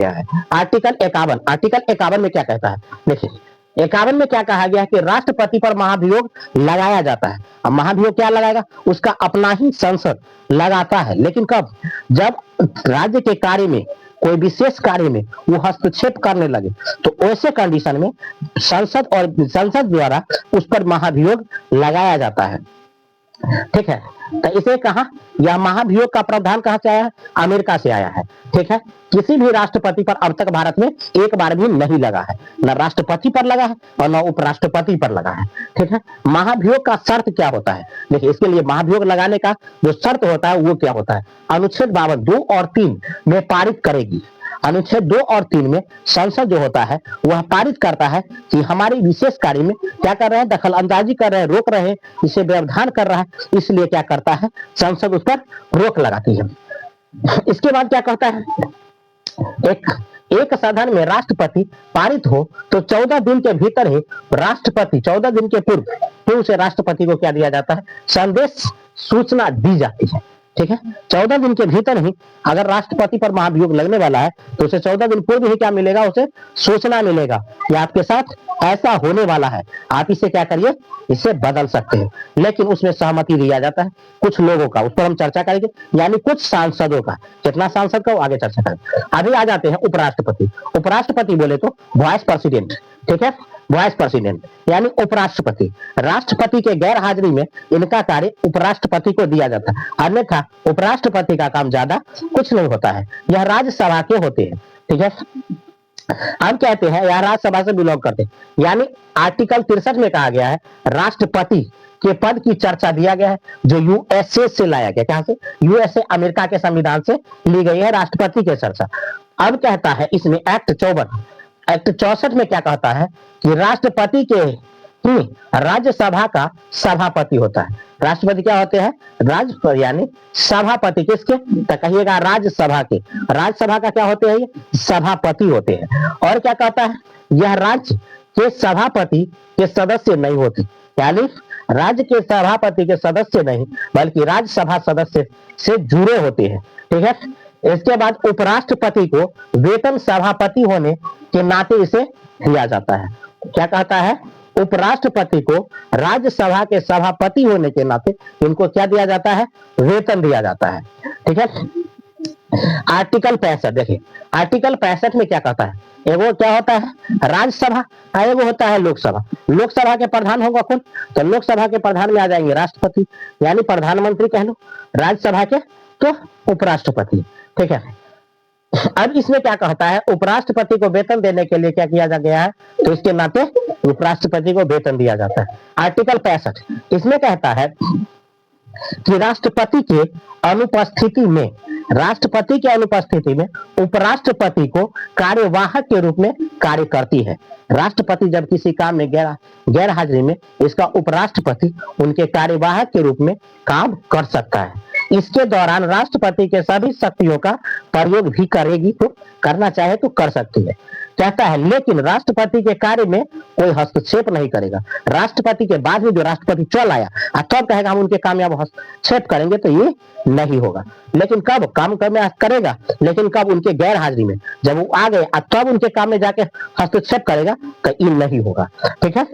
गया है। Article 51, article 51 में क्या कहता है, देखिए 51 में क्या कहा गया है कि राष्ट्रपति पर महाभियोग लगाया जाता है। अब महाभियोग क्या लगाएगा, उसका अपना ही संसद लगाता है, लेकिन कब, जब राज्य के कार्य में, कोई विशेष कार्य में वो हस्तक्षेप करने लगे, तो ऐसे कंडीशन में संसद द्वारा उस पर महाभियोग लगाया जाता है। ठीक है, तो इसे कहा, यह महाभियोग का प्रावधान कहां से आया है, अमेरिका से आया है। ठीक है, किसी भी राष्ट्रपति पर अब तक भारत में एक बार भी नहीं लगा है, न राष्ट्रपति पर लगा है और न उपराष्ट्रपति पर लगा है। ठीक है, महाभियोग का शर्त क्या होता है, देखिए इसके लिए महाभियोग लगाने का जो शर्त होता है वो क्या होता है, अनुच्छेद 52 2 और 3 में पारित करेगी। अनुच्छेद 2 और 3 में संसद जो होता है वह पारित करता है कि हमारे विशेष कार्य में क्या कर रहे हैं, दखल अंदाजी कर रहे हैं, रोक रहे हैं, इसे व्यवधान कर रहा है, इसलिए क्या करता है, संसद उस पर रोक लगाती है। इसके बाद क्या कहता है, एक सदन में राष्ट्रपति पारित हो तो 14 दिन के भीतर ही राष्ट्रपति, 14 दिन के पूर्व से राष्ट्रपति को क्या दिया जाता है, संदेश सूचना दी जाती है। ठीक है, 14 दिन के भीतर ही अगर राष्ट्रपति पर महाभियोग लगने वाला है तो उसे 14 दिन पूर्व ही क्या मिलेगा, उसे सूचना मिलेगा कि आपके साथ ऐसा होने वाला है, आप इसे क्या करिए, इसे बदल सकते हैं। लेकिन उसमें सहमति दिया जाता है कुछ लोगों का, उस पर हम चर्चा करेंगे, यानी कुछ सांसदों का। कितना सांसद का वो आगे चर्चा करेंगे। अभी आ जाते हैं उपराष्ट्रपति। उपराष्ट्रपति बोले तो वाइस प्रेसिडेंट। ठीक है, वाइस प्रेसिडेंट यानी उपराष्ट्रपति। राष्ट्रपति के गैर हाजिरी में इनका कार्य उपराष्ट्रपति को दिया जाता है, अन्यथा उपराष्ट्रपति का काम ज्यादा कुछ नहीं होता है, यह राज्यसभा के होते हैं। ठीक है, हम कहते हैं यह राज्यसभा से बिलोंग करते हैं, यानी आर्टिकल 63 में कहा गया है राष्ट्रपति के पद की चर्चा दिया गया है, जो यूएसए से लाया गया। कहां से, यूएसए, अमेरिका के संविधान से ली गई है राष्ट्रपति की चर्चा। अब कहता है इसमें एक्ट 64 में क्या कहता है कि राष्ट्रपति के ही राज्यसभा का सभापति होता है। राष्ट्रपति क्या होते हैं, राज्य यानी सभापति किसके, तो कहिएगा राज्यसभा के। राज्यसभा का क्या होते हैं, ये सभापति होते हैं। और क्या कहता है, यह राज्य के सभापति के सदस्य नहीं होते, यानी राज्य के सभापति के सदस्य नहीं बल्कि राज्यसभा सदस्य से जुड़े होते हैं। ठीक है, इसके बाद उपराष्ट्रपति को वेतन सभापति होने के नाते इसे दिया जाता है। क्या कहता है, उपराष्ट्रपति को राज्यसभा के सभापति होने के नाते इनको क्या दिया जाता है, वेतन दिया जाता है। ठीक है, आर्टिकल 65 देखिए, आर्टिकल 65 में क्या कहता है, एगो क्या होता है राज्यसभा, एगो होता है लोकसभा। लोकसभा के प्रधान होगा कौन, तो लोकसभा के प्रधान में आ जाएंगे राष्ट्रपति यानी प्रधानमंत्री कह लो, राज्यसभा के तो उपराष्ट्रपति। ठीक है, अब इसमें क्या कहता है, उपराष्ट्रपति को वेतन देने के लिए क्या किया जा गया है, तो इसके नाते उपराष्ट्रपति को वेतन दिया जाता है। आर्टिकल 65 इसमें कहता है कि राष्ट्रपति के अनुपस्थिति में उपराष्ट्रपति को कार्यवाहक के रूप में कार्य करती है। राष्ट्रपति जब किसी काम में गैर हाजिरी में, इसका उपराष्ट्रपति उनके कार्यवाहक के रूप में काम कर सकता है। इसके दौरान राष्ट्रपति के सभी शक्तियों का प्रयोग भी करेगी, तो करना चाहे तो कर सकती है। कहता है लेकिन राष्ट्रपति के कार्य में कोई हस्तक्षेप नहीं करेगा। राष्ट्रपति के बाद में जो राष्ट्रपति चल आया तब कहेगा हम उनके काम में हस्तक्षेप करेंगे, तो ये नहीं होगा। लेकिन कब काम में करेगा, लेकिन कब, उनके गैर हाजिरी में, जब वो आ गए तब उनके काम में जाके हस्तक्षेप करेगा, तो ये नहीं होगा। ठीक है,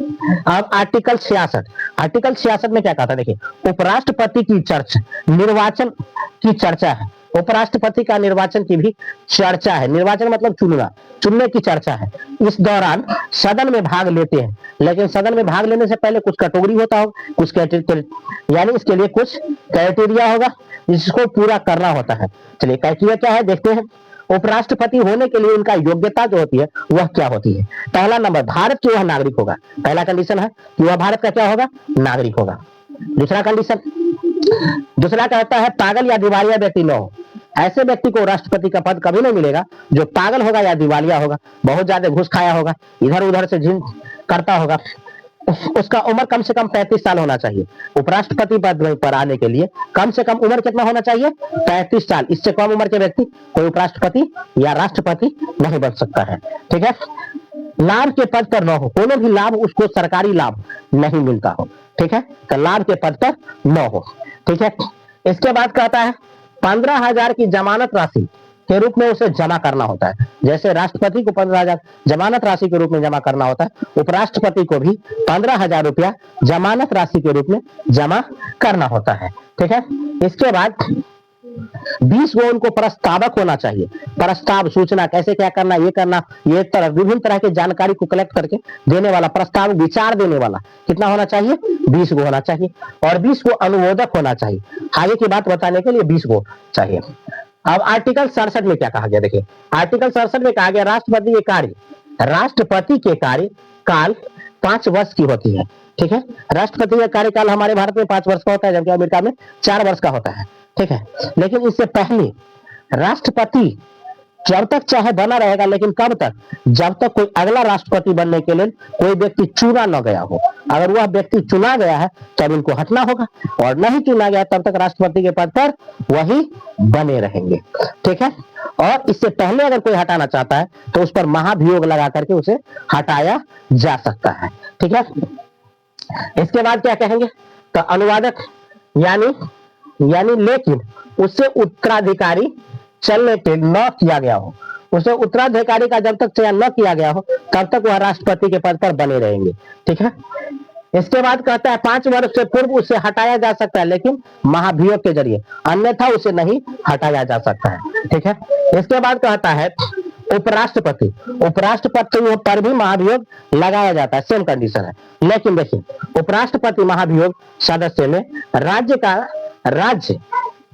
अब आर्टिकल 66 में क्या कहता है, देखिए उपराष्ट्रपति की निर्वाचन की चर्चा है। उपराष्ट्रपति का निर्वाचन की भी चर्चा है। निर्वाचन मतलब चुनने की चर्चा है। इस दौरान सदन में भाग लेते हैं, लेकिन सदन में भाग लेने से पहले कुछ कैटेगरी होता होगा, कुछ यानी इसके लिए कुछ क्राइटेरिया होगा जिसको पूरा करना होता है। चलिए क्राइटेरिया क्या है देखते हैं। उपराष्ट्रपति होने के लिए उनका योग्यता जो होती है वह क्या होती है। पहला नंबर, भारत के वह नागरिक होगा। पहला कंडीशन है कि वह भारत का क्या होगा, नागरिक होगा। दूसरा कहता है पागल या दिवालिया व्यक्ति न हो। ऐसे व्यक्ति को राष्ट्रपति का पद कभी नहीं मिलेगा जो पागल होगा या दिवालिया होगा, बहुत ज्यादा घूस खाया होगा, इधर उधर से झिन करता होगा। उसका उम्र कम से कम 35 साल होना चाहिए। उपराष्ट्रपति पद पर आने के लिए कम से कम उम्र कितना होना चाहिए, 35 साल। इससे कम उम्र के व्यक्ति कोई उपराष्ट्रपति या राष्ट्रपति नहीं बन सकता है। ठीक है, लाभ के पद पर न हो, कोनो भी लाभ उसको सरकारी लाभ नहीं मिलता हो। ठीक है, तो लाभ के पद पर न हो। ठीक है, इसके बाद कहता है 15,000 की जमानत राशि के रूप में उसे जमा करना होता है। जैसे राष्ट्रपति को 15,000 जमानत राशि के रूप में जमा करना होता है, उपराष्ट्रपति को भी 15,000 रुपया जमानत राशि के रूप में जमा करना होता है। ठीक है, इसके बाद 20 गो उनको प्रस्तावक होना चाहिए। प्रस्ताव सूचना कैसे क्या करना, ये करना, ये तरह विभिन्न तरह की जानकारी को कलेक्ट करके देने वाला, प्रस्ताव विचार देने वाला कितना होना चाहिए, 20 गो होना चाहिए। और 20 गो अनुमोदक होना चाहिए। आगे की बात बताने के लिए 20 गो चाहिए। अब आर्टिकल 67 में क्या कहा गया, देखिए आर्टिकल 67 में कहा गया राष्ट्रपति के कार्यकाल 5 वर्ष की होती है। ठीक है, राष्ट्रपति का कार्यकाल हमारे भारत में 5 वर्ष का होता है, जबकि अमेरिका में 4 वर्ष का होता है। ठीक है, लेकिन इससे पहले राष्ट्रपति जब तक चाहे बना रहेगा, लेकिन कब तक, जब तक कोई अगला राष्ट्रपति बनने के लिए कोई व्यक्ति चुना न गया हो। अगर वह व्यक्ति चुना गया है तब इनको हटना होगा, और नहीं चुना गया तब तक राष्ट्रपति के पद पर वही बने रहेंगे। ठीक है, और इससे पहले अगर कोई हटाना चाहता है तो उस पर महाभियोग लगा करके उसे हटाया जा सकता है। ठीक है, इसके बाद क्या कहेंगे, तो अनुवादक यानी लेकिन उससे उत्तराधिकारी चयन न किया गया हो, उसे उत्तराधिकारी का जब तक चयन न किया गया हो तब तक वह राष्ट्रपति के पद पर बने रहेंगे। ठीक है, इसके बाद कहता है 5 वर्ष से पूर्व उसे हटाया जा सकता है, लेकिन महाभियोग के जरिए, अन्यथा उसे नहीं हटाया जा सकता है। ठीक है, इसके बाद कहता है उपराष्ट्रपति पर भी महाभियोग लगाया जाता है, सेम कंडीशन है। लेकिन देखिए उपराष्ट्रपति महाभियोग सदस्य में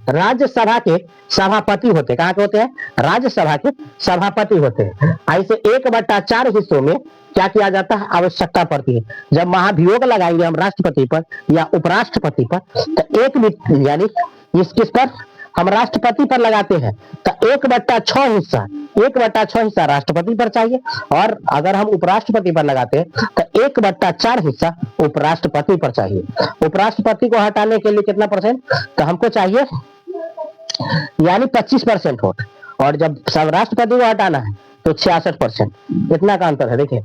राज्यसभा के सभापति होते हैं। कहाँ के होते हैं, राज्यसभा के सभापति होते हैं। ऐसे 1/4 हिस्सों में क्या किया जाता है, आवश्यकता पड़ती है। जब महाभियोग लगाएंगे हम राष्ट्रपति पर या उपराष्ट्रपति पर, तो एक यानी किस पर हम राष्ट्रपति पर लगाते हैं, तो 1/6 हिस्सा राष्ट्रपति पर चाहिए, और अगर हम उपराष्ट्रपति पर लगाते हैं तो 1/4 हिस्सा उपराष्ट्रपति पर चाहिए। उपराष्ट्रपति को हटाने के लिए कितना परसेंट, तो हमको चाहिए यानी 25% वोट, और जब सब राष्ट्रपति को हटाना है तो 66%। इतना का अंतर है। देखिए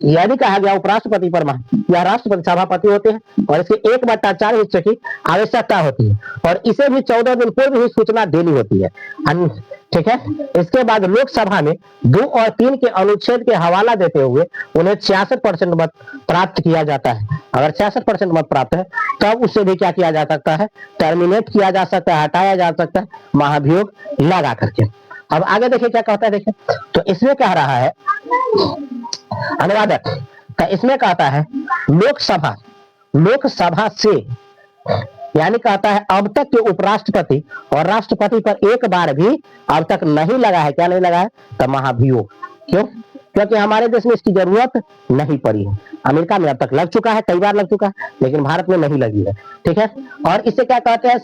यानी कहा गया उपराष्ट्रपति पर या राष्ट्रपति सभापति होते हैं, और इसके 1/4 हिस्से की आवश्यकता होती है, और इसे भी 14 दिन पूर्व ही सूचना देनी होती है। ठीक है, इसके बाद लोकसभा में 2 और 3 के अनुच्छेद के हवाला देते हुए उन्हें 66% मत प्राप्त किया जाता है। अगर 66% मत प्राप्त है तब उससे भी क्या किया जा सकता है, टर्मिनेट किया जा सकता है, हटाया जा सकता है महाभियोग लगा करके। अब आगे देखिए क्या कहता है, देखिए तो इसमें कह रहा है अनुवादक, तो इसमें कहता है लोकसभा से, यानी कहता है अब तक के उपराष्ट्रपति और राष्ट्रपति पर एक बार भी अब तक नहीं लगा है। क्या नहीं लगा है, तो महाभियोग। क्यों, क्योंकि हमारे देश में इसकी जरूरत नहीं पड़ी है। अमेरिका में अब तक लग चुका है, कई बार लग चुका है, लेकिन भारत में नहीं लगी है। ठीक है, और इसे क्या कहते हैं,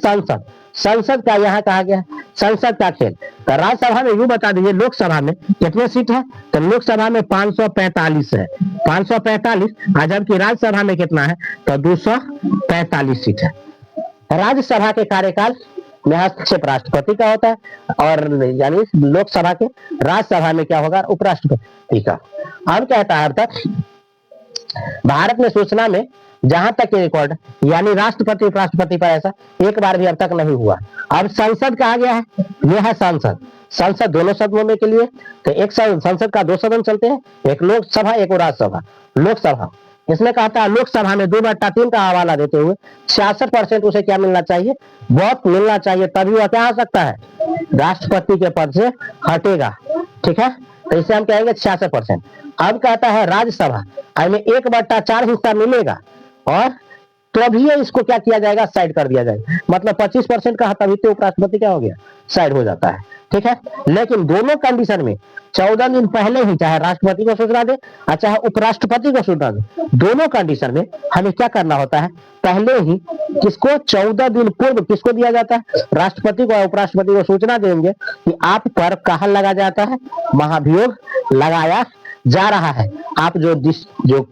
संसद का यहाँ कहा गया संसद का खेल। तो राज्यसभा में यूं बता दीजिए, लोकसभा में कितने सीट है, तो लोकसभा में 545 है, 545, जबकि राज्यसभा में कितना है, तो 245 सीट है। राज्यसभा के कार्यकाल में हस्तक्षेप राष्ट्रपति का होता है, और यानी लोकसभा के राज्यसभा में क्या होगा, उपराष्ट्रपति का। अब कहता है अब तक भारत में सूचना में जहां तक ये रिकॉर्ड, यानी राष्ट्रपति उपराष्ट्रपति पर ऐसा एक बार भी अब तक नहीं हुआ। अब संसद कहा गया है, यह है संसद दोनों सदनों में के लिए, तो एक संसद का 2 सदन चलते हैं, एक लोकसभा एक राज्यसभा। लोकसभा इसमें कहता है लोकसभा में 2/3 का हवाला देते हुए 66% उसे क्या मिलना चाहिए, वोट मिलना चाहिए, तभी वह क्या हो सकता है, राष्ट्रपति के पद से हटेगा। ठीक है, तो इसे हम कहेंगे 66%। अब कहता है राज्यसभा में 1/4 हिस्सा मिलेगा, और तो भी इसको क्या किया जाएगा, साइड कर दिया जाएगा। मतलब 25% का, तभी तो उपराष्ट्रपति क्या हो गया, साइड हो जाता है। ठीक है, लेकिन दोनों कंडीशन में 14 दिन पहले ही चाहे राष्ट्रपति को सूचना दे और चाहे उपराष्ट्रपति को सूचना दे, दोनों कंडीशन में हमें क्या करना होता है, पहले ही किसको 14 दिन पूर्व किसको दिया जाता है, राष्ट्रपति को और उपराष्ट्रपति को सूचना देंगे कि आप पर कहाँ लगा जाता है, महाभियोग लगाया जा रहा है। आप जो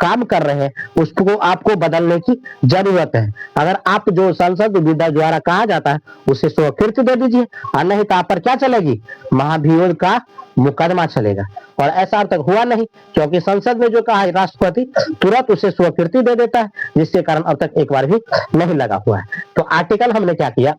काम कर रहे हैं उसको आपको बदलने की जरूरत है। अगर आप जो संसद द्वारा कहा जाता है उसे स्वीकृति दे दीजिए, और नहीं तो आप पर क्या चलेगी, महाभियोग का मुकदमा चलेगा। और ऐसा अब तक हुआ नहीं, क्योंकि संसद में जो कहा है राष्ट्रपति तुरंत उसे स्वीकृति दे देता है, जिसके कारण अब तक एक बार भी नहीं लगा हुआ है। तो आर्टिकल हमने क्या किया,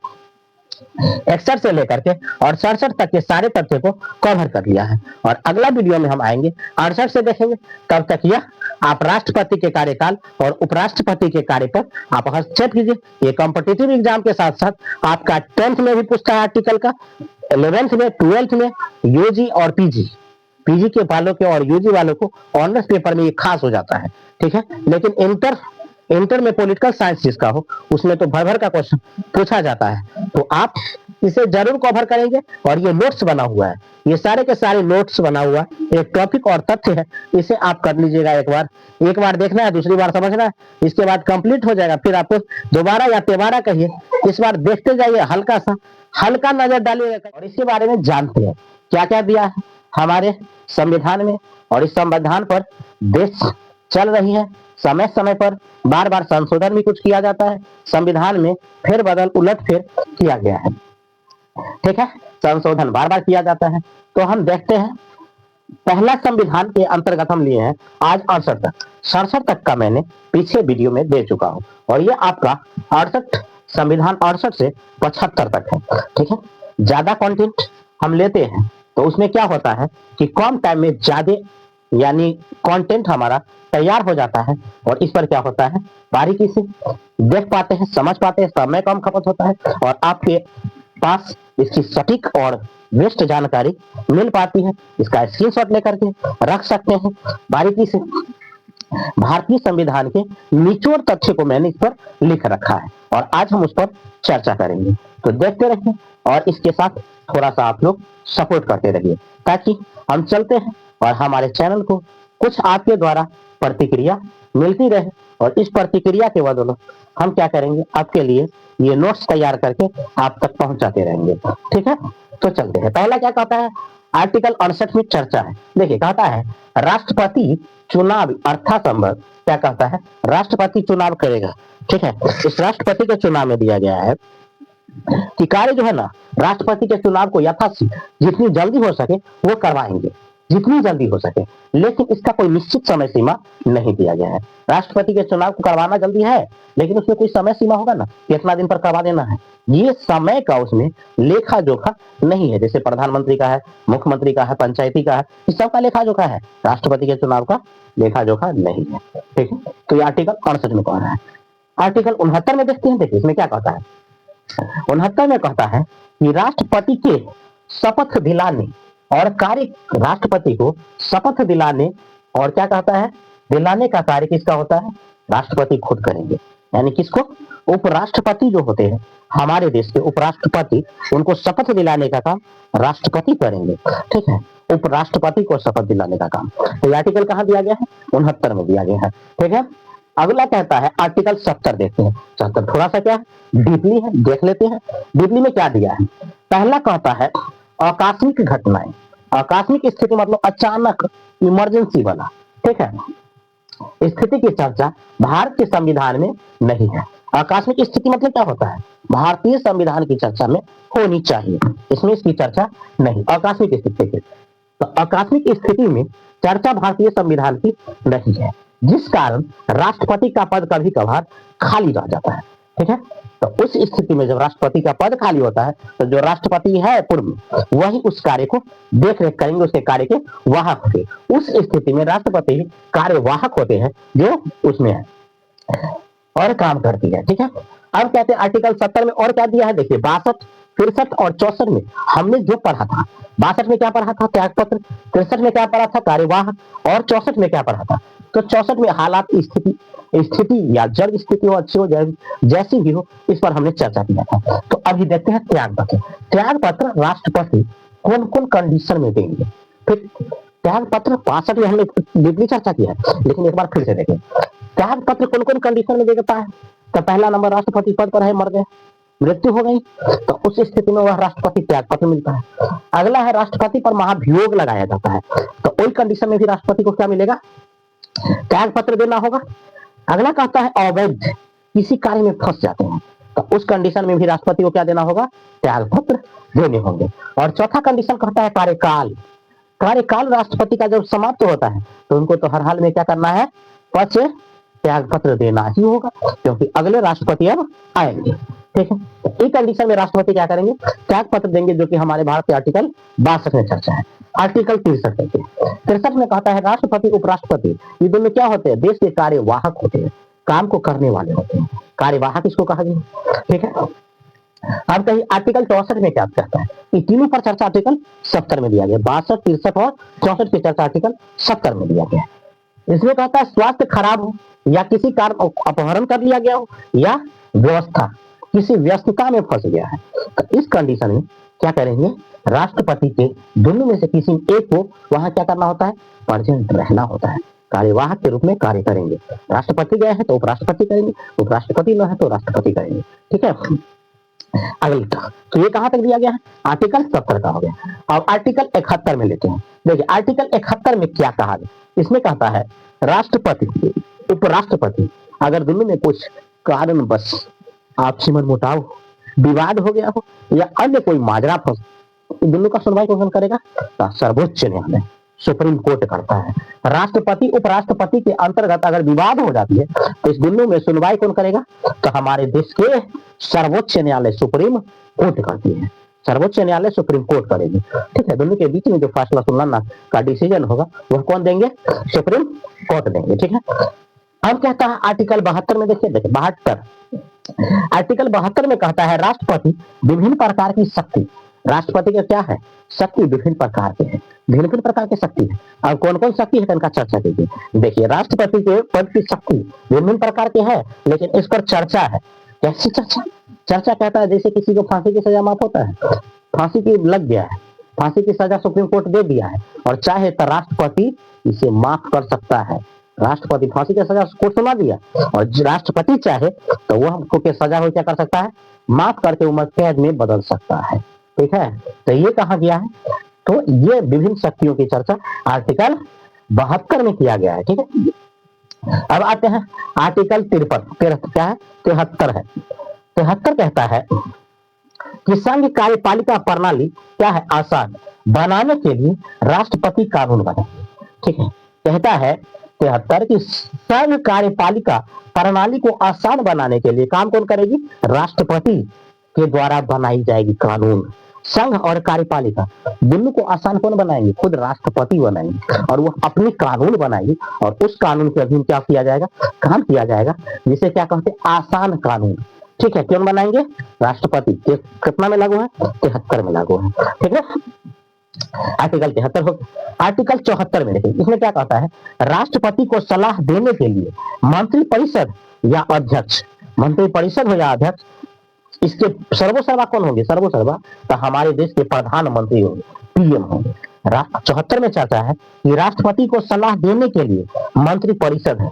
61 से लेकर के और 67 तक के सारे तथ्य को कवर कर लिया है। और अगला वीडियो में हम आएंगे 68 से देखेंगे। तब तक यह आप राष्ट्रपति के कार्यकाल और उपराष्ट्रपति के कार्य पर आप हस्तक्षेप कीजिए। ये कॉम्पिटिटिव एग्जाम के साथ साथ आपका 10th में भी पूछता है आर्टिकल का, 11th में, 12th में, यूजी और पीजी के वालों के और यूजी वालों को ऑनर्स पेपर में ये खास हो जाता है, ठीक है। लेकिन इंटर में पॉलिटिकल साइंस जिसका हो उसमें तो भर भर का क्वेश्चन पूछा जाता है, तो आप इसे जरूर कवर करेंगे। और ये नोट्स बना हुआ है, ये सारे के सारे नोट्स बना हुआ एक टॉपिक और तथ्य है, इसे आप कर लीजिएगा। एक बार देखना है, दूसरी बार समझना है, इसके बाद कंप्लीट हो जाएगा। फिर आपको दोबारा या तिबारा कहिए, इस बार देखते जाइए, हल्का नजर डालिएगा और इसके बारे में जानते हैं क्या क्या दिया है हमारे संविधान में। और इस संविधान पर देश चल रही है, समय समय पर बार बार संशोधन भी कुछ किया जाता है, संविधान में फेरबदल उलटफेर किया गया है, ठीक है। संशोधन बार बार किया जाता है। तो हम देखते हैं, पहला संविधान के अंतर्गत हम लिए हैं आज 68 तक का मैंने पीछे वीडियो में दे चुका हूं। और ये आपका 68 संविधान 68 से 75 तक है, ठीक है। ज्यादा कंटेंट हम लेते हैं तो उसमें क्या होता है कि कम टाइम में ज्यादा यानी कंटेंट हमारा तैयार हो जाता है। और इस पर क्या होता है, बारीकी से देख पाते हैं, समझ पाते हैं, समय कम खपत होता है और आपके पास इसकी सटीक और बेस्ट जानकारी मिल पाती है। इसका स्क्रीनशॉट लेकर के रख सकते हैं बारीकी से। भारतीय संविधान के निचोड़ तथ्य को मैंने इस पर लिख रखा है और आज हम उस पर चर्चा करेंगे। तो देखते रहिए और इसके साथ थोड़ा सा आप लोग सपोर्ट करते रहिए ताकि हम चलते हैं और हमारे चैनल को कुछ आपके द्वारा प्रतिक्रिया मिलती रहे। और इस प्रतिक्रिया के बदौलत हम क्या करेंगे, आपके लिए ये नोट्स तैयार करके आप तक पहुंचाते रहेंगे, ठीक है। तो चलते हैं। पहला क्या कहता है, आर्टिकल 68 में चर्चा है। देखिए, कहता है राष्ट्रपति चुनाव अर्थासंबंध क्या कहता है, राष्ट्रपति चुनाव करेगा, ठीक है। इस राष्ट्रपति के चुनाव में दिया गया है कि कार्य जो है ना, राष्ट्रपति के चुनाव को यथाशीघ्र जितनी जल्दी हो सके वो करवाएंगे, जितनी जल्दी हो सके। लेकिन इसका कोई निश्चित समय सीमा नहीं दिया गया है। राष्ट्रपति के चुनाव को करवाना जल्दी है, लेकिन उसमें कोई समय सीमा होगा ना, कितना दिन पर करवा देना है, ये समय का उसमें लेखा जोखा नहीं है। जैसे प्रधानमंत्री का है, मुख्यमंत्री का है, पंचायती का है, इस सब का लेखा जोखा है, राष्ट्रपति के चुनाव का लेखा जोखा नहीं है, ठीक है। तो ये आर्टिकल 68 में कह रहा है। आर्टिकल 69 में देखते हैं, देखिए इसमें क्या कहता है। 69 में कहता है कि राष्ट्रपति के शपथ दिलाने और कार्य, राष्ट्रपति को शपथ दिलाने और क्या कहता है, दिलाने का कार्य किसका होता है, राष्ट्रपति खुद करेंगे। यानी किसको, उपराष्ट्रपति जो होते हैं हमारे देश के उपराष्ट्रपति, उनको शपथ दिलाने का काम राष्ट्रपति करेंगे, ठीक है। उपराष्ट्रपति को शपथ दिलाने का काम। तो आर्टिकल कहां दिया गया है, 69 में दिया गया है, ठीक है। अगला कहता है आर्टिकल 70 देखते हैं। 70 थोड़ा सा क्या डीपली है, देख लेते हैं डीपली में क्या दिया है। पहला कहता है आकस्मिक घटनाएं, आकस्मिक स्थिति मतलब अचानक, इमरजेंसी वाला, ठीक है। स्थिति की चर्चा भारत के संविधान में नहीं है। आकस्मिक स्थिति मतलब क्या होता है, भारतीय संविधान की चर्चा में होनी चाहिए, इसमें इसकी चर्चा नहीं। आकस्मिक स्थिति की, तो आकस्मिक स्थिति में चर्चा भारतीय संविधान की नहीं है, जिस कारण राष्ट्रपति का पद कभी कभार खाली रह जाता है, ठीक है। तो उस स्थिति में जब राष्ट्रपति का पद खाली होता है तो जो राष्ट्रपति है पूर्व वही उस कार्य को देख रेख करेंगे, उसके कार्य के वाहक होते। उस स्थिति में राष्ट्रपति कार्यवाहक होते हैं जो उसमें है और काम करती है, ठीक है। अब कहते हैं आर्टिकल 70 में और क्या दिया है, देखिए 62, 63 और 64 में हमने जो पढ़ा था, 62 में क्या पढ़ा था, त्यागपत्र, 63 में क्या पढ़ा था, कार्यवाहक, और 64 में क्या पढ़ा था। तो 64 में हालात, स्थिति या जड़ स्थिति हो, अच्छी हो, जैसी भी हो, इस पर हमने चर्चा किया था। तो अभी देखते हैं त्यागपत्र। त्यागपत्र राष्ट्रपति कौन कौन कंडीशन में देंगे। फिर त्यागपत्र 62 में हमने डीपली चर्चा किया है, लेकिन एक बार फिर से देखें त्यागपत्र कौन कौन कंडीशन में देता है। तो पहला नंबर, राष्ट्रपति पद पर है, मर गए, मृत्यु हो गई, तो उस स्थिति में वह राष्ट्रपति त्यागपत्र मिलता है। अगला है राष्ट्रपति पर महाभियोग लगाया जाता है, तो वही कंडीशन में भी राष्ट्रपति को क्या मिलेगा, त्यागपत्र देना होगा। अगला कहता है अवैध किसी कार्य में फंस जाते हैं, तो उस कंडीशन में भी राष्ट्रपति को क्या देना होगा, त्यागपत्र देने होंगे। और चौथा कंडीशन कहता है कार्यकाल। कार्यकाल राष्ट्रपति का जब समाप्त होता है तो उनको तो हर हाल में क्या करना है, त्यागपत्र देना ही होगा, क्योंकि अगले राष्ट्रपति अब आएंगे, ठीक है। इस कंडीशन में राष्ट्रपति क्या करेंगे, त्याग पत्र देंगे, जो कि हमारे भारत के आर्टिकल 62 में चर्चा है। आर्टिकल 63 देखिए, 63 में कहता है राष्ट्रपति उपराष्ट्रपति ये दोनों क्या होते हैं, देश के कार्यवाहक होते हैं, काम को करने वाले होते हैं। कार्यवाहक इसको कहा गया, ठीक है। अब कहीं आर्टिकल 64 में क्या कहता है, कि तीनों पर चर्चा आर्टिकल 70 में दिया गया, 62, 63 और 64 की चर्चा आर्टिकल 70 में दिया गया। इसमें कहता है स्वास्थ्य खराब हो या किसी कारण अपहरण कर लिया गया हो या व्यवस्था किसी व्यस्तता में फंस गया है, तो इस कंडीशन में क्या करेंगे, राष्ट्रपति के दोनों में से किसी एक को वहां क्या करना होता है, प्रेजेंट रहना होता है, कार्यवाहक के रूप में कार्य करेंगे। राष्ट्रपति गए हैं तो उपराष्ट्रपति करेंगे, उपराष्ट्रपति न है तो राष्ट्रपति करेंगे, ठीक है। अगला तो ये कहां तक दिया गया है, आर्टिकल 70 का हो गया। अब आर्टिकल 71 में लेते हैं। देखिए आर्टिकल 71 में क्या कहा गया, इसमें कहता है राष्ट्रपति उपराष्ट्रपति अगर दोनों में कुछ कारण बस आपसी मनमुटाव विवाद हो गया हो या अन्य कोई माजरा फंस, दोनों का सुनवाई कौन करेगा, सर्वोच्च न्यायालय सुप्रीम कोर्ट करता है। राष्ट्रपति उपराष्ट्रपति के अंतर्गत अगर विवाद हो जाती है तो इस दोनों में सुनवाई कौन करेगा, तो हमारे देश के सर्वोच्च न्यायालय सुप्रीम कोर्ट करती है, सर्वोच्च न्यायालय सुप्रीम कोर्ट करेगी, ठीक है। दोनों के बीच में जो फैसला सुनाना का डिसीजन होगा वह कौन देंगे, सुप्रीम कोर्ट देंगे, ठीक है। अब कहता है आर्टिकल 72 में, देखिए 72 आर्टिकल 72 में कहता है राष्ट्रपति विभिन्न प्रकार की शक्ति, राष्ट्रपति का क्या है, शक्ति विभिन्न प्रकार के हैं, भिन्न प्रकार की शक्ति है। अब कौन कौन शक्ति है इनका चर्चा कीजिए। देखिए राष्ट्रपति के पद की शक्ति विभिन्न प्रकार के है, लेकिन इस पर चर्चा है। कैसी चर्चा, चर्चा कहता है जैसे किसी को फांसी की सजा माफ होता है, फांसी की लग गया है, फांसी की सजा सुप्रीम कोर्ट दे दिया है और चाहे तो राष्ट्रपति इसे माफ कर सकता है। राष्ट्रपति फांसी की सजा कोर्ट सुना दिया और राष्ट्रपति चाहे तो वह हमको के सजा हो क्या कर सकता है, माफ करके उम्र कैद में बदल सकता है, ठीक है। तो ये कहा गया है, तो ये विभिन्न शक्तियों की चर्चा आर्टिकल 72 में किया गया है, ठीक है। अब आते हैं आर्टिकल 53 क्या है, 73 है। 73 कहता है कि संघ कार्यपालिका प्रणाली क्या है, आसान बनाने के लिए राष्ट्रपति कानून बनाए, ठीक है। कहता है 73 की संघ कार्यपालिका प्रणाली को आसान बनाने के लिए काम कौन करेगी, राष्ट्रपति के द्वारा बनाई जाएगी कानून। संघ और कार्यपालिका दोनों को आसान कौन बनाएंगे, खुद राष्ट्रपति बनाएंगे और वो अपनी कानून बनाएंगे और उस कानून के अधीन क्या किया जाएगा, काम किया जाएगा, जिसे क्या कहते हैं आसान कानून, ठीक है। क्यों बनाएंगे, राष्ट्रपति। कितना में लागू है, 73 में लागू है, ठीक है। आर्टिकल 73 हो। आर्टिकल 74 में देखिए इसमें क्या कहता है, राष्ट्रपति को सलाह देने के लिए मंत्रिपरिषद या अध्यक्ष, मंत्रिपरिषद हो या अध्यक्ष, इसके सर्वोसर्वा कौन होंगे, सर्वोसर्वा तो हमारे देश के प्रधानमंत्री होंगे, पीएम होंगे। 74 में चर्चा है कि राष्ट्रपति को सलाह देने के लिए मंत्रिपरिषद है,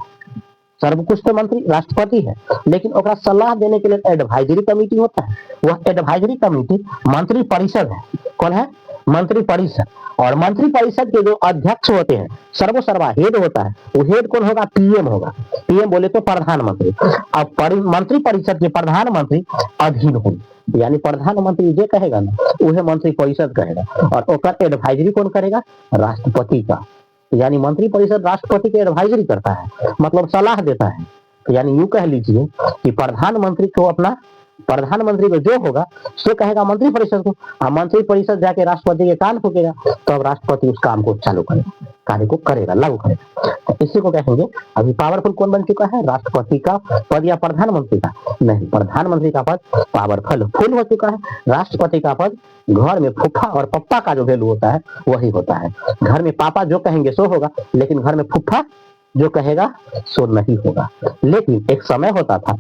सर्वकुछ तो मंत्री राष्ट्रपति है, लेकिन ओकरा सलाह देने के लिए एडवाइजरी कमेटी होता है, वह एडवाइजरी कमेटी मंत्रिपरिषद है। कौन है, मंत्रिपरिषद। और मंत्रिपरिषद के जो अध्यक्ष होते हैं, सर्वोसर्वा हेड होता है, वो हेड कौन होगा, पीएम होगा। पीएम बोले तो प्रधानमंत्री। अब मंत्रिपरिषद के प्रधानमंत्री अधीन होंगे, यानी प्रधानमंत्री जो कहेगा ना वह मंत्रिपरिषद कहेगा और ओकर एडवाइजरी कौन करेगा, राष्ट्रपति का। यानी मंत्रिपरिषद राष्ट्रपति के एडवाइजरी करता है, मतलब सलाह देता है। तो यानी यूं कह लीजिए कि प्रधानमंत्री को अपना, प्रधानमंत्री को जो होगा सो कहेगा मंत्रिपरिषद को, और मंत्रिपरिषद जाके राष्ट्रपति के कान फूकेगा, तो अब राष्ट्रपति उस काम को चालू करेगा, कार्य को करेगा, लागू करेगा। तो इसी को कहेंगे अभी पावरफुल कौन बन चुका है, राष्ट्रपति का पद या प्रधानमंत्री का, नहीं, प्रधानमंत्री का पद पावरफुल फुल हो चुका है। राष्ट्रपति का पद घर में फूफा और पप्पा का जो वैल्यू होता है वही होता है। घर में पापा जो कहेंगे सो होगा, लेकिन घर में फूफा जो कहेगा सो नहीं होगा। लेकिन एक समय होता था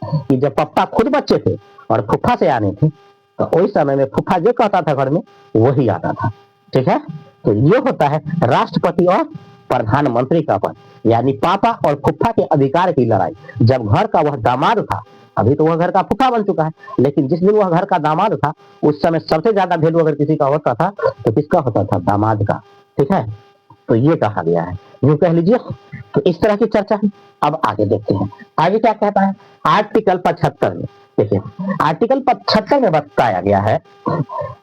कि जब पप्पा खुद बच्चे थे और फूफा से आने थे, तो उस समय में फूफा जो कहता था घर में वही आता था, ठीक है। तो ये होता है राष्ट्रपति और प्रधानमंत्री का पद, यानी पापा और फूफा के अधिकार की लड़ाई। जब घर का वह दामाद था, अभी तो वह घर का फूफा बन चुका है, लेकिन जिस दिन वह घर का दामाद था उस समय सबसे ज्यादा वैल्यू अगर किसी का होता था तो किसका होता था, दामाद का, ठीक है। तो ये कहा गया है, यूं कह लीजिए। तो इस तरह की चर्चा है। अब आगे देखते हैं, आगे क्या कहता है आर्टिकल 75 में। देखिए आर्टिकल 75 में बताया गया है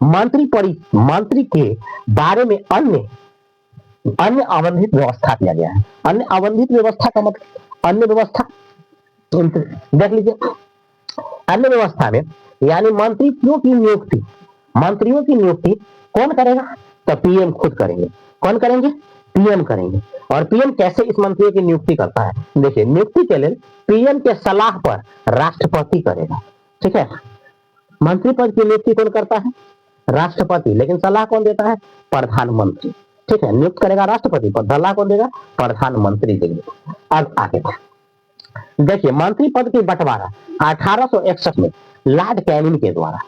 मंत्री के बारे में अन्य आवंटित व्यवस्था किया गया है। अन्य आवंटित व्यवस्था का मतलब, अन्य व्यवस्था देख लीजिए, अन्य व्यवस्था में यानी मंत्रियों की नियुक्ति कौन करेगा? तो पीएम खुद करेंगे। कौन करेंगे? पीएम करेंगे। और पीएम कैसे इस मंत्रियों की नियुक्ति करता है? देखिए, नियुक्ति के लिए पीएम के सलाह पर राष्ट्रपति करेगा। ठीक है, मंत्री पद की नियुक्ति कौन करता है? राष्ट्रपति। लेकिन सलाह कौन देता है? प्रधानमंत्री। ठीक है, नियुक्त करेगा राष्ट्रपति पर, सलाह कौन देगा? प्रधानमंत्री देंगे। अब आगे देखिए, मंत्री पद की बंटवारा 1861 में लॉर्ड कैनिंग के द्वारा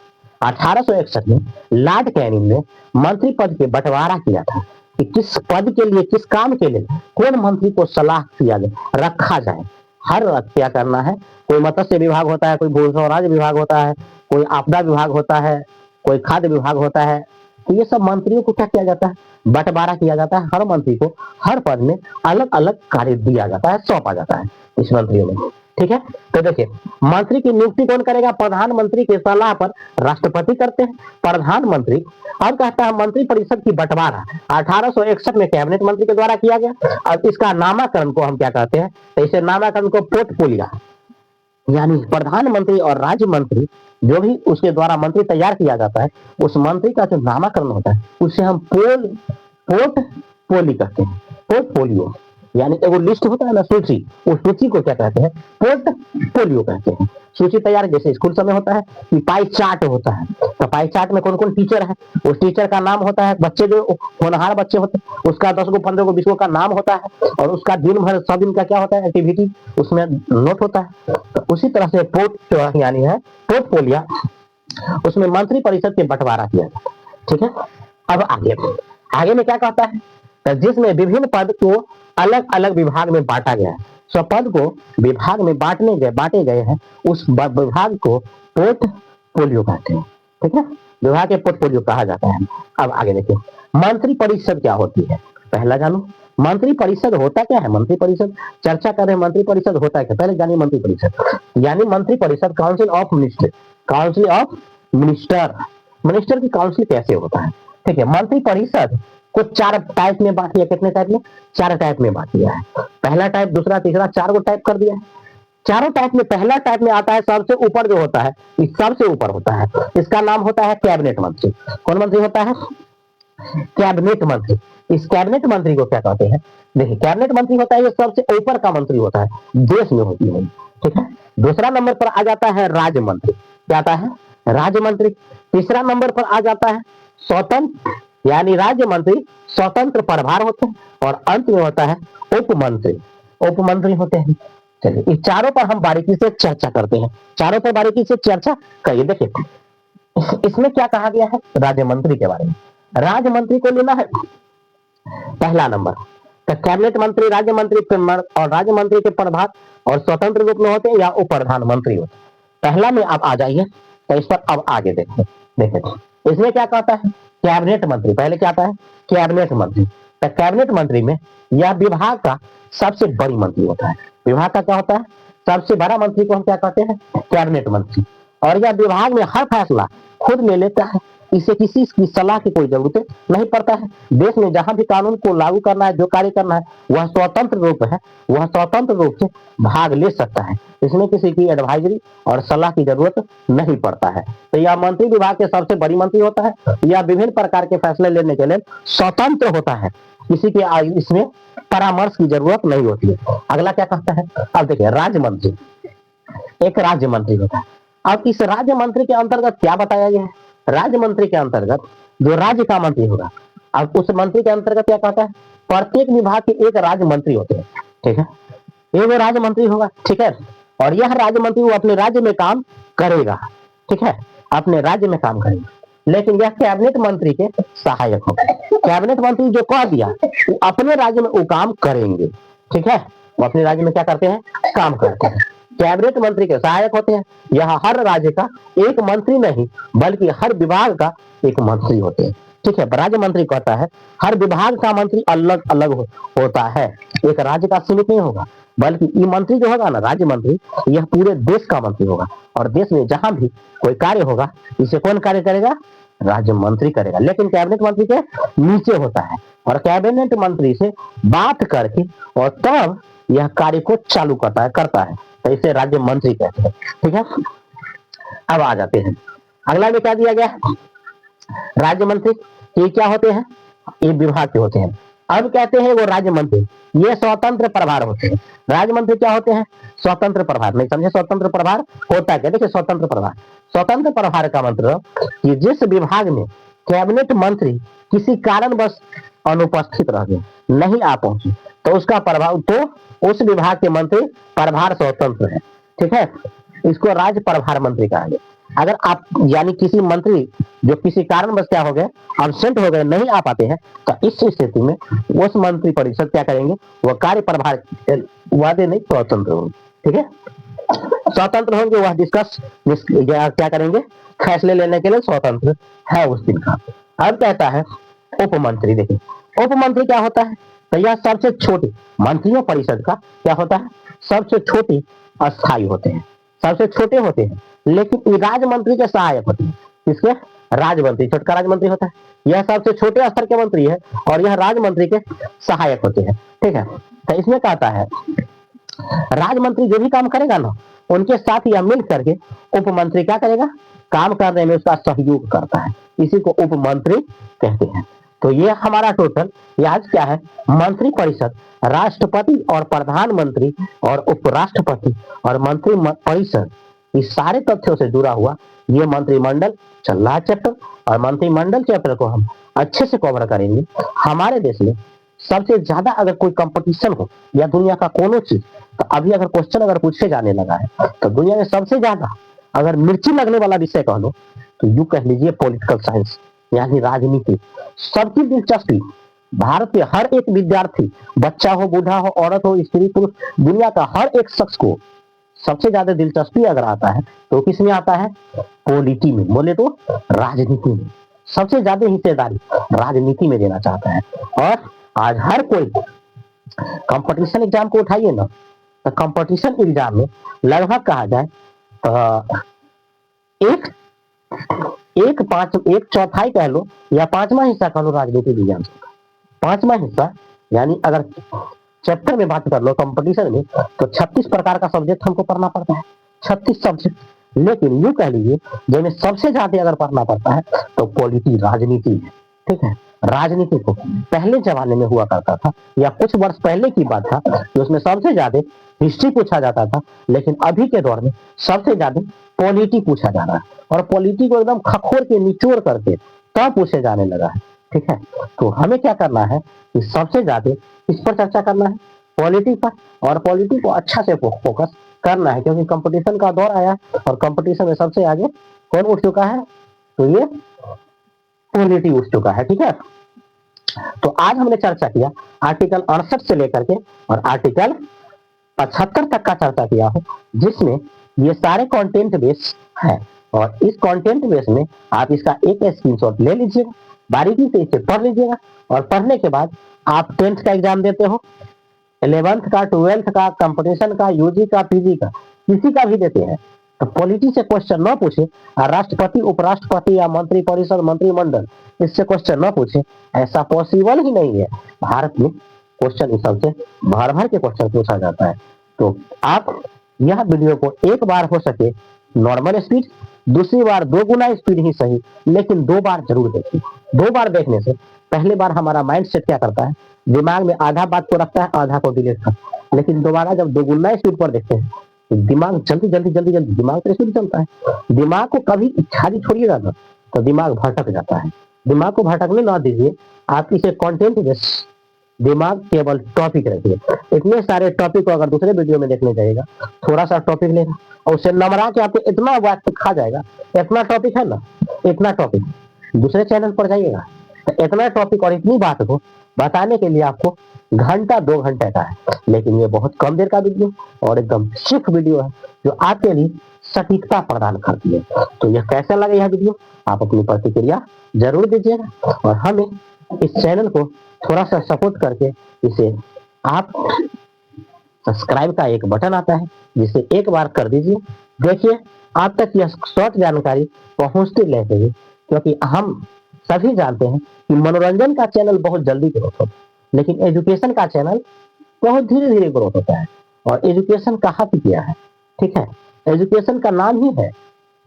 1861 में लॉर्ड कैनिंग ने मंत्री पद के बंटवारा किया था कि किस पद के लिए, किस काम के लिए कौन मंत्री को सलाह किया जाए, रखा जाए। हर क्या करना है, कोई मत्स्य विभाग होता है, कोई भू स्वराज विभाग होता है, कोई आपदा विभाग होता है, कोई खाद्य विभाग होता है। तो ये सब मंत्रियों को क्या किया जाता है? बंटवारा किया जाता है। हर मंत्री को हर पद में अलग अलग कार्य दिया जाता है, सौंपा जाता है इस मंत्रियों में। ठीक है, तो देखिए, मंत्री की नियुक्ति कौन करेगा? प्रधानमंत्री के सलाह पर राष्ट्रपति करते हैं, प्रधानमंत्री। अब कहता है मंत्री परिषद की बंटवारा 1861 में कैबिनेट मंत्री के द्वारा किया गया। अब इसका नामकरण को हम क्या कहते हैं? तो इसे नामकरण को पोर्टफोलियो, यानी प्रधानमंत्री और राज्य मंत्री जो भी उसके द्वारा मंत्री तैयार किया जाता है, उस मंत्री का जो नामकरण होता है उसे हम पोर्टफोलियो कहते हैं। पोर्टफोलियो यानी एगो लिस्ट होता है ना, सूची, उस सूची को क्या कहते हैं? पोर्टफोलियो कहते हैं। सूची तैयार जैसे स्कूल समय होता है कि पाई चार्ट होता है, तो पाई चार्ट में कौन कौन टीचर है, उस टीचर का नाम होता है। बच्चे जो होनहार बच्चे होते हैं उसका 10 को 15 को 20 को का नाम होता है, और उसका दिन भर 100 दिन का क्या होता है एक्टिविटी, उसमें नोट होता है। तो उसी तरह से पोर्ट यानी है पोर्टफोलियो, उसमें मंत्री परिषद के बंटवारा किया जाता है। ठीक है, अब आगे में क्या कहता है? तो जिसमें विभिन्न पद को अलग अलग विभाग में बांटा गया है, सब पद को विभाग में बांटे गए हैं, उस विभाग को पोर्टफोलियो कहते हैं। ठीक है, विभाग के पोर्टफोलियो कहा जाता है। अब आगे देखिए, मंत्री परिषद क्या होती है? पहला जानो, मंत्री परिषद होता क्या है? मंत्री परिषद चर्चा कर रहे हैं, मंत्री परिषद होता क्या? पहले जानिए मंत्री परिषद। यानी मंत्री परिषद काउंसिल ऑफ मिनिस्टर, मिनिस्टर की काउंसिल कैसे होता है? ठीक है, मंत्री परिषद को 4 टाइप में बांट दिया। कितने टाइप में? 4 टाइप में बांट दिया है। पहला टाइप, दूसरा, तीसरा, 4 को टाइप कर दिया है। चारों टाइप में पहला टाइप में आता है सबसे ऊपर जो होता है, इस सबसे ऊपर होता है, इसका नाम होता है कैबिनेट मंत्री। कौन मंत्री होता है? कैबिनेट मंत्री। इस कैबिनेट मंत्री को क्या कहते हैं? देखिए, कैबिनेट मंत्री होता है ये सबसे ऊपर का मंत्री होता है, देश में होती है। ठीक है, दूसरा नंबर पर आ जाता है राज्य मंत्री। क्या आता है? राज्य मंत्री। तीसरा नंबर पर आ जाता है स्वतंत्र, यानी राज्य मंत्री स्वतंत्र प्रभार होते हैं, और अंत में होता है उपमंत्री होते हैं। चलिए, इस चारों पर हम बारीकी से चर्चा करते हैं। चारों पर बारीकी से चर्चा करिए। देखिए, इसमें क्या कहा गया है राज्य मंत्री के बारे में? राज्य मंत्री को लेना है पहला नंबर। तो कैबिनेट मंत्री, राज्य मंत्री और राज्य मंत्री के प्रभार और स्वतंत्र रूप में होते हैं या उप प्रधानमंत्री होते हैं। पहला में आप आ जाइए, तो इस पर अब आगे देखिए इसमें क्या कहता है? कैबिनेट मंत्री। पहले क्या आता है? कैबिनेट मंत्री। तो कैबिनेट मंत्री में यह विभाग का सबसे बड़ी मंत्री होता है। विभाग का क्या होता है? सबसे बड़ा मंत्री को हम क्या कहते हैं? कैबिनेट मंत्री। और यह विभाग में हर फैसला खुद ले लेता है, इसे किसी की सलाह की कोई जरूरत नहीं पड़ता है। देश में जहां भी कानून को लागू करना है, जो कार्य करना है, वह स्वतंत्र रूप से भाग ले सकता है। इसमें किसी की एडवाइजरी और सलाह की जरूरत नहीं पड़ता है। तो यह मंत्री विभाग के सबसे बड़ी मंत्री होता है। यह विभिन्न प्रकार के फैसले लेने के लिए स्वतंत्र होता है, किसी के इसमें परामर्श की जरूरत नहीं होती है। अगला क्या कहता है? अब देखिए, राज्य मंत्री। एक राज्य मंत्री होता है। अब इस राज्य मंत्री के अंतर्गत क्या बताया गया है? राज्य मंत्री के अंतर्गत जो राज्य का मंत्री होगा, अब उस मंत्री के अंतर्गत क्या कहता है? प्रत्येक विभाग के एक राज्य मंत्री होते हैं। ठीक है, एक राज्य मंत्री होगा। ठीक है, और यह राज्य मंत्री वो अपने राज्य में काम करेगा। ठीक है, अपने राज्य में काम करेगा, लेकिन यह कैबिनेट मंत्री के सहायक होगा। कैबिनेट मंत्री जो कह दिया वो अपने राज्य में वो काम करेंगे। ठीक है, वो अपने राज्य में क्या करते हैं? काम करते हैं। कैबिनेट मंत्री के सहायक होते हैं। यह हर राज्य का एक मंत्री नहीं, बल्कि हर विभाग का एक मंत्री होते हैं। ठीक है, राज्य मंत्री कहता है हर विभाग का मंत्री अलग अलग होता है, एक राज्य का सीमित नहीं होगा, बल्कि ये मंत्री जो होगा ना, राज्य मंत्री, यह पूरे देश का मंत्री होगा। और देश में जहां भी कोई कार्य होगा, इसे कौन कार्य करेगा? राज्य मंत्री करेगा। लेकिन कैबिनेट मंत्री के नीचे होता है, और कैबिनेट मंत्री से बात करके और तब यह कार्य को चालू करता है। तो इसे राज्य मंत्री कहते हैं। ठीक है, अब आ जाते हैं, अगला में क्या दिया गया, राज्य मंत्री ये क्या होते हैं, ये विभाग के होते हैं। अब कहते हैं वो राज्य मंत्री, ये स्वतंत्र प्रभार होते हैं। राज्य मंत्री क्या होते हैं, स्वतंत्र प्रभार। नहीं समझे स्वतंत्र प्रभार होता है क्या, देखिए स्वतंत्र प्रभार, स्वतंत्र प्रभार का मतलब कि जिस विभाग में कैबिनेट मंत्री किसी कारणवश अनुपस्थित रह गए, नहीं आ पहुंचे, तो उसका प्रभाव, तो उस विभाग के मंत्री प्रभार स्वतंत्र है, ठीक है, इसको राज्य प्रभार मंत्री कहा गया। अगर आप यानी किसी मंत्री जो किसी कारणवश क्या हो गए, एब्सेंट हो गए, नहीं आ पाते हैं, तो इस स्थिति में उस मंत्री परिषद क्या करेंगे, वह कार्य प्रभार वादे नहीं स्वतंत्र होंगे, ठीक है, स्वतंत्र होंगे, वह डिस्कस क्या करेंगे, फैसले लेने के लिए स्वतंत्र है उस दिन का। अब कहता है उप मंत्री, देखिए उप मंत्री क्या होता है, तो यह सबसे छोटी मंत्रियों परिषद का क्या होता है, सबसे छोटी अस्थायी होते हैं, सबसे छोटे होते हैं, लेकिन राज्य मंत्री के सहायक होते हैं। किसके, राज्य मंत्री, छोटका राज्य मंत्री होता है, यह सबसे छोटे स्तर के मंत्री है और यह राज्य मंत्री के सहायक होते हैं, ठीक है। तो इसमें कहता है राज्य मंत्री जो भी काम करेगा ना, उनके साथ यह मिल करके उप मंत्री क्या करेगा, काम करने में उसका सहयोग करता है, इसी को उप मंत्री कहते हैं। तो ये हमारा टोटल आज क्या है, मंत्री परिषद राष्ट्रपति और प्रधानमंत्री और उपराष्ट्रपति और मंत्री परिषद, इस सारे तथ्यों से जुड़ा हुआ ये मंत्रिमंडल चल रहा चैप्टर, और मंत्रिमंडल चैप्टर को हम अच्छे से कवर करेंगे। हमारे देश में सबसे ज्यादा अगर कोई कंपटीशन हो या दुनिया का कोनो चीज, तो अभी अगर क्वेश्चन अगर पूछे जाने लगा है, तो दुनिया में सबसे ज्यादा अगर मिर्ची लगने वाला विषय कह लो तो यू कह लीजिए पॉलिटिकल साइंस, यानी राजनीति। सबकी दिलचस्पी, भारत के हर एक विद्यार्थी, बच्चा हो, बूढ़ा हो, औरत हो, स्त्री पुरुष, दुनिया का हर एक शख्स को सबसे ज्यादा दिलचस्पी अगर आता है तो किसमें आता है, पॉलिटी में, बोले तो राजनीति में सबसे ज्यादा हिस्सेदारी राजनीति में देना चाहता है। और आज हर कोई कंपटीशन एग्जाम को उठाइए ना, तो कंपटीशन एग्जाम में लगभग कहा जाए एक चौथाई कह लो या पांचवा हिस्सा कह लो राजनीति विज्ञान का, पांचवा हिस्सा, यानी अगर चैप्टर में बात कर लो कंपटीशन में, तो 36 प्रकार का सब्जेक्ट हमको पढ़ना पड़ता है, 36 सब्जेक्ट। लेकिन यूं कह लीजिए जिनमें सबसे ज्यादा अगर पढ़ना पड़ता है तो पॉलिटी, राजनीति है, ठीक है। राजनीति को पहले जमाने में हुआ करता था, या कुछ वर्ष पहले की बात था कि उसमें सबसे ज्यादा हिस्ट्री पूछा जाता था, लेकिन अभी के दौर में सबसे ज्यादा पॉलिटी पूछा जा रहा है, और पॉलिटी को एकदम खखोर के निचोड़ करके तब पूछे जाने लगा है, ठीक है। तो हमें क्या करना है कि सबसे ज्यादा इस पर चर्चा करना है, पॉलिटी पर, और पॉलिटी को अच्छा से फोकस करना है, क्योंकि कंपटीशन का दौर आया और कंपटीशन में सबसे आगे कौन उठ चुका है, तो ये पॉलिटी उठ चुका है, ठीक है। तो आज हमने चर्चा किया आर्टिकल 68 से लेकर के और आर्टिकल 75 तक का चर्चा किया है, जिसमें ये सारे कंटेंट बेस है, और इस कंटेंट बेस में आप इसका एक स्क्रीनशॉट ले लीजिएगा, बारीकी से इसे पढ़ लीजिएगा, और पढ़ने के बाद आप 10th का एग्जाम देते हो, 11th का, 12th का, कंपटीशन का, यूजी का, पीजी का, किसी का भी देते हैं, तो पॉलिटी से क्वेश्चन न पूछे, और राष्ट्रपति, उपराष्ट्रपति या मंत्री परिषद, मंत्रिमंडल, इससे क्वेश्चन न पूछे, ऐसा पॉसिबल ही नहीं है। भारत में क्वेश्चन इस सबसे भर भर के क्वेश्चन पूछा जाता है। तो आप यह वीडियो को एक बार हो सके नॉर्मल स्पीड, दूसरी बार 2 गुना स्पीड ही सही, लेकिन 2 बार जरूर देखिए। 2 बार देखने से पहले बार हमारा माइंड सेट क्या करता है, दिमाग में आधा बात को रखता है, आधा को डिलीट करता है, लेकिन दोबारा जब 2 गुना स्पीड पर देखते हैं तो दिमाग जल्दी जल्दी जल्दी जल्दी दिमाग पर स्पीड चलता है। दिमाग को कभी खाली छोड़िएगा ना तो दिमाग भटक जाता है, दिमाग को भटकने ना दीजिए, आप इसे कंटेंट बेस, दिमाग केवल टॉपिक रखिए। इतने सारे टॉपिक को अगर दूसरे वीडियो में देखने जाएगा, थोड़ा सा टॉपिक लेगा और उसे नमरा के आपको इतना वक्त खा जाएगा, इतना टॉपिक है ना, इतना टॉपिक दूसरे चैनल पर जाइएगा तो इतना टॉपिक और इतनी बात को बताने के लिए आपको घंटा 2 घंटे का है, लेकिन ये बहुत कम देर का वीडियो और एकदम सिर्फ वीडियो है जो आपके लिए सटीकता प्रदान करती है। तो यह कैसा लगा यह वीडियो, आप अपनी प्रतिक्रिया जरूर दीजिएगा, और हमें इस चैनल को थोड़ा सा सपोर्ट करके इसे आप सब्सक्राइब का एक बटन आता है जिसे एक बार कर दीजिए। देखिए आप तक यह शॉर्ट जानकारी पहुंचती रहेगी, क्योंकि हम सभी जानते हैं कि मनोरंजन का चैनल बहुत जल्दी ग्रोथ होता है, लेकिन एजुकेशन का चैनल बहुत धीरे धीरे ग्रोथ होता है। और एजुकेशन का हक किया है, ठीक है, एजुकेशन का नाम ही है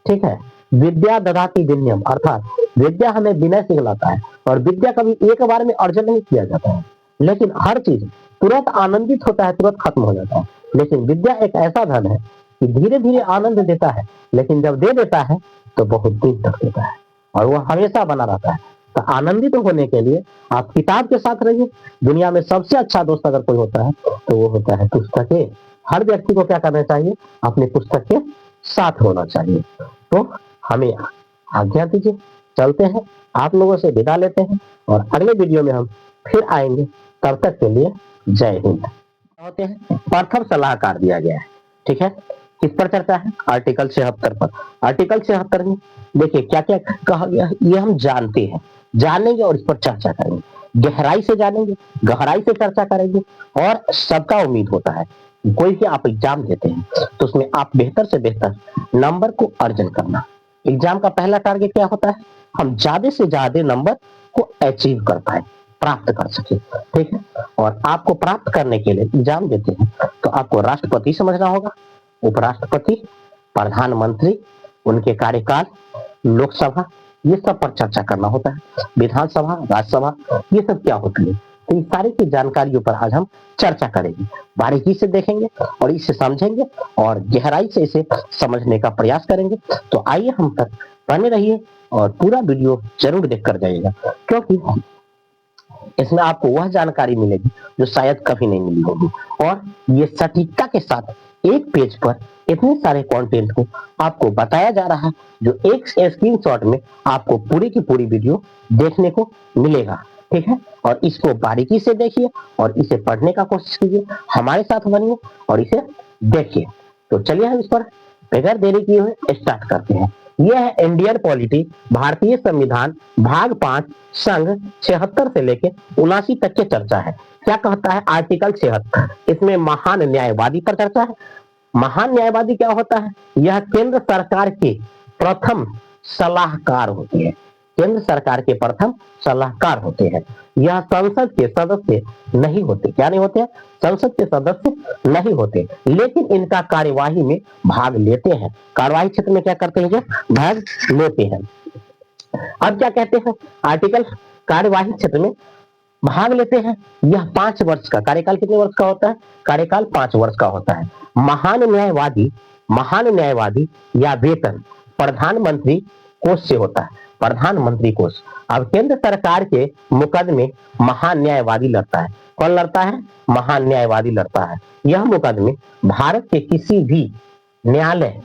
ठीक है। विद्या ददाति विनयम, अर्थात विद्या हमें विनय सिखलाता है, और विद्या कभी एक बार में अर्जन नहीं किया जाता है, लेकिन हर चीज तुरंत आनंदित होता है, तुरंत खत्म हो जाता है। लेकिन विद्या एक ऐसा धन है कि धीरे धीरे आनंद देता है, लेकिन जब दे देता है तो बहुत दिन तक देता है, और वह हमेशा बना रहता है। तो आनंदित होने के लिए आप किताब के साथ रहिए। दुनिया में सबसे अच्छा दोस्त अगर कोई होता है तो वो होता है पुस्तकें। हर व्यक्ति को क्या करना चाहिए, अपनी पुस्तक के साथ होना चाहिए। तो हमें आज्ञा दीजिए, चलते हैं, आप लोगों से विदा लेते हैं, और अगले वीडियो में हम फिर आएंगे। तब तक के लिए जय हिंद। होते हैं प्रथम सलाहकार दिया गया है, ठीक है। किस पर चर्चा है, आर्टिकल 76 पर। आर्टिकल 76 में देखिए क्या क्या कहा गया है, ये हम जानते हैं, जानेंगे और इस पर चर्चा करेंगे, गहराई से जानेंगे, गहराई से चर्चा करेंगे। और सबका उम्मीद होता है कोई भी आप एग्जाम देते हैं तो उसमें आप बेहतर से बेहतर नंबर को अर्जन करना। एग्जाम का पहला टारगेट क्या होता है, हम ज्यादा से ज्यादा नंबर को अचीव कर पाए, प्राप्त कर सके, ठीक है। और आपको प्राप्त करने के लिए एग्जाम देते हैं तो आपको राष्ट्रपति समझना होगा, उपराष्ट्रपति, प्रधानमंत्री, उनके कार्यकाल, लोकसभा, ये सब पर चर्चा करना होता है, विधानसभा, राज्यसभा, ये सब क्या होती है। तो इस सारी की जानकारियों पर आज हम चर्चा करेंगे, बारीकी से देखेंगे और इसे समझेंगे और गहराई से इसे समझने का प्रयास करेंगे। तो आइए हम तक बने रहिए और पूरा वीडियो जरूर देख कर जाइएगा, क्योंकि इसमें आपको वह जानकारी मिलेगी जो शायद कभी नहीं मिली होगी। और ये सटीकता के साथ एक पेज पर इतने सारे कंटेंट को आपको बताया जा रहा है, जो एक स्क्रीनशॉट में आपको पूरी की पूरी वीडियो देखने को मिलेगा, ठीक है। और इसको बारीकी से देखिए और इसे पढ़ने का कोशिश कीजिए, हमारे साथ बनिए और इसे देखिए। तो चलिए हम इस पर बगैर देरी किए हुए स्टार्ट करते हैं। यह है इंडियन पॉलिटी, भारतीय संविधान, भाग 5, संघ 76 से लेके 79 तक की चर्चा है। क्या कहता है आर्टिकल 76, इसमें महान न्यायवादी पर चर्चा है। महान न्यायवादी क्या होता है, यह केंद्र सरकार के प्रथम सलाहकार होते हैं, केंद्र सरकार के प्रथम सलाहकार होते हैं। यह संसद के सदस्य नहीं होते, क्या नहीं होते, संसद के सदस्य नहीं होते, लेकिन इनका कार्यवाही में भाग लेते हैं, कार्यवाही क्षेत्र में क्या करते हैं, भाग लेते हैं। अब क्या कहते हैं आर्टिकल, कार्यवाही क्षेत्र में भाग लेते हैं। यह 5 वर्ष का कार्यकाल, कितने वर्ष का होता है, कार्यकाल 5 वर्ष का होता है। महान न्यायवादी या वेतन प्रधानमंत्री कोष से होता है, प्रधानमंत्री कोष। अब केंद्र सरकार के मुकदमे महान न्यायवादी लड़ता है, कौन लड़ता है, महान न्यायवादी लड़ता है। यह मुकदमे भारत के किसी भी न्यायालय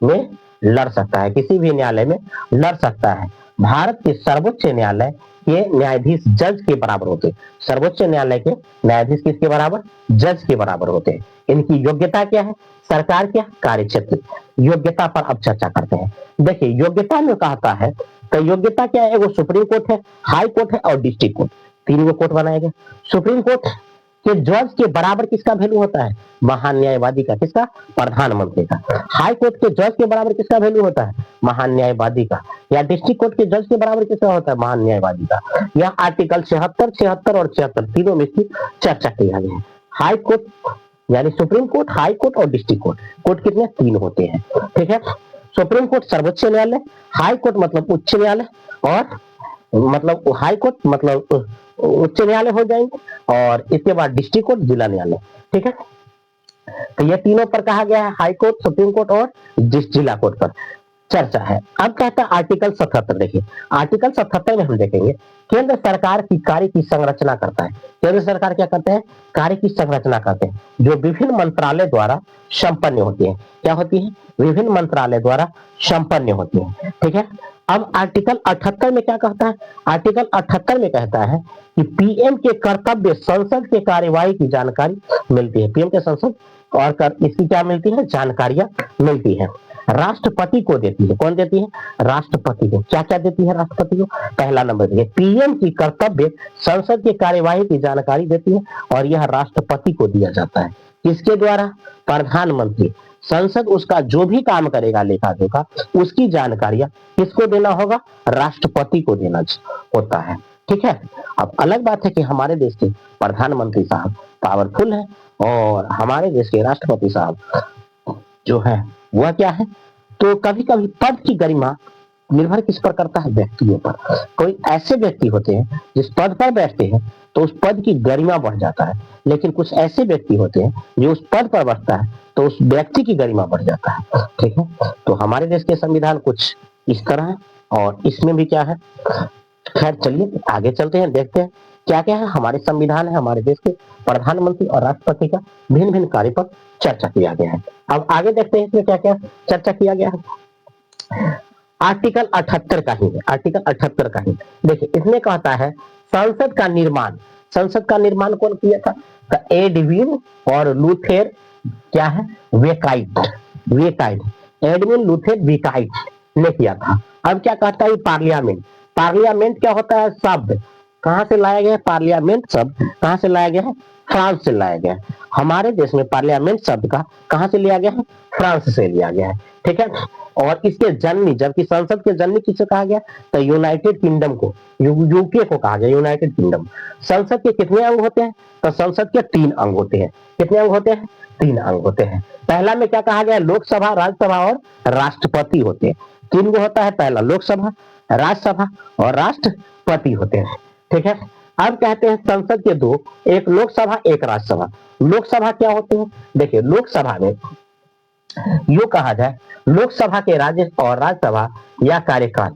में लड़ सकता है, किसी भी न्यायालय में लड़ सकता है। भारत के सर्वोच्च न्यायालय के न्यायाधीश जज के बराबर होते हैं, सर्वोच्च न्यायालय के न्यायाधीश किसके बराबर, जज के बराबर होते हैं। इनकी योग्यता क्या है, सरकार क्या, कार्य क्षेत्र, योग्यता पर अब चर्चा करते हैं। देखिए योग्यता में कहता है तो योग्यता क्या है, वो सुप्रीम कोर्ट है, हाई कोर्ट है और डिस्ट्रिक्ट कोर्ट, 3 को कोर्ट बनाए गए। सुप्रीम कोर्ट के जज के बराबर किसका वैल्यू होता है, महान न्यायवादी का, किसका, प्रधानमंत्री का। हाई कोर्ट के जज के बराबर किसका वैल्यू होता है, महान न्यायवादी का। या डिस्ट्रिक्ट कोर्ट के जज के बराबर किसका होता है, महान न्यायवादी का। यह आर्टिकल 76, 76 और 76 तीनों में इसकी चर्चा किया गया है। हाई कोर्ट यानी सुप्रीम कोर्ट, हाई कोर्ट और डिस्ट्रिक्ट कोर्ट, कोर्ट कितने, 3 होते हैं, ठीक है। सुप्रीम कोर्ट सर्वोच्च न्यायालय, हाई कोर्ट मतलब उच्च न्यायालय, और मतलब हाई कोर्ट मतलब उच्च न्यायालय हो जाएंगे, और इसके बाद डिस्ट्रिक्ट कोर्ट, जिला न्यायालय, ठीक है। तो ये तीनों पर कहा गया है, हाई कोर्ट, सुप्रीम कोर्ट और जिला कोर्ट पर चर्चा है। अब कहता है आर्टिकल 77, देखिए आर्टिकल 77 में हम देखेंगे केंद्र सरकार की कार्य की संरचना करता है। केंद्र सरकार क्या करते हैं, कार्य की संरचना करते हैं, जो विभिन्न मंत्रालय द्वारा संपन्न होती है। क्या होती है, विभिन्न मंत्रालय द्वारा संपन्न होती है, ठीक है। अब आर्टिकल 78 में क्या कहता है, आर्टिकल 78 में कहता है कि पीएम के कर्तव्य, संसद के कार्यवाही की जानकारी मिलती है, पीएम के संसद और इसकी क्या मिलती है, जानकारियां मिलती है। राष्ट्रपति को देती है, कौन देती है, राष्ट्रपति को। क्या क्या देती है राष्ट्रपति को, पहला नंबर देती है पीएम की कर्तव्य, संसद की कार्यवाही की जानकारी देती है, और यह राष्ट्रपति को दिया जाता है, किसके द्वारा, प्रधानमंत्री। संसद उसका जो भी काम करेगा लेखा जोखा, उसकी जानकारियां किसको देना होगा, राष्ट्रपति को देना होता है, ठीक है। अब अलग बात है कि हमारे देश के प्रधानमंत्री साहब पावरफुल है और हमारे देश के राष्ट्रपति साहब जो है वह क्या है, तो कभी कभी पद की गरिमा निर्भर किस पर करता है? व्यक्तियों पर। कोई ऐसे व्यक्ति होते हैं जिस पद पर बैठते हैं तो उस पद की गरिमा बढ़ जाता है, लेकिन कुछ ऐसे व्यक्ति होते हैं जो उस पद पर बैठता है तो उस व्यक्ति की गरिमा बढ़ जाता है। ठीक है, तो हमारे देश के संविधान कुछ इस तरह है और इसमें भी क्या है। खैर चलिए आगे चलते हैं, देखते हैं क्या क्या है हमारे संविधान है। हमारे देश के प्रधानमंत्री और राष्ट्रपति का भिन्न भिन्न कार्य पर चर्चा किया गया है। अब आगे देखते हैं इसमें क्या क्या चर्चा किया गया है। आर्टिकल 78 का ही है, आर्टिकल 78 का ही देखिए, इसमें कहता है संसद का निर्माण। संसद का निर्माण कौन किया था? तो एडविन और लूथेर क्या है? वेकाइट, वेकाइट, एडविन लूथेर वेकाइट ने किया था। अब क्या कहता है पार्लियामेंट? पार्लियामेंट क्या होता है? शब्द कहां से लाया गया है? पार्लियामेंट शब्द कहां से लाया गया है? फ्रांस से लाया गया है। हमारे देश में पार्लियामेंट शब्द का कहां से लिया गया है? फ्रांस से लिया गया है। ठीक है, और इसके जननी, जबकि संसद के जननी किसे कहा गया? तो यूनाइटेड किंगडम को, यूके को कहा गया, यूनाइटेड किंगडम। संसद के कितने अंग होते हैं? तो संसद के 3 अंग होते हैं। कितने अंग होते हैं? 3 अंग होते हैं। पहला में क्या कहा गया? लोकसभा, राज्यसभा और राष्ट्रपति होते हैं। 3 गो होता है, पहला लोकसभा, राज्यसभा और राष्ट्रपति होते हैं। ठीक है, अब कहते हैं संसद के 2, एक लोकसभा एक राज्यसभा। लोकसभा क्या होते हैं? देखिए लोकसभा में यू कहा जाए, लोकसभा के राज्य और राज्यसभा या कार्यकाल,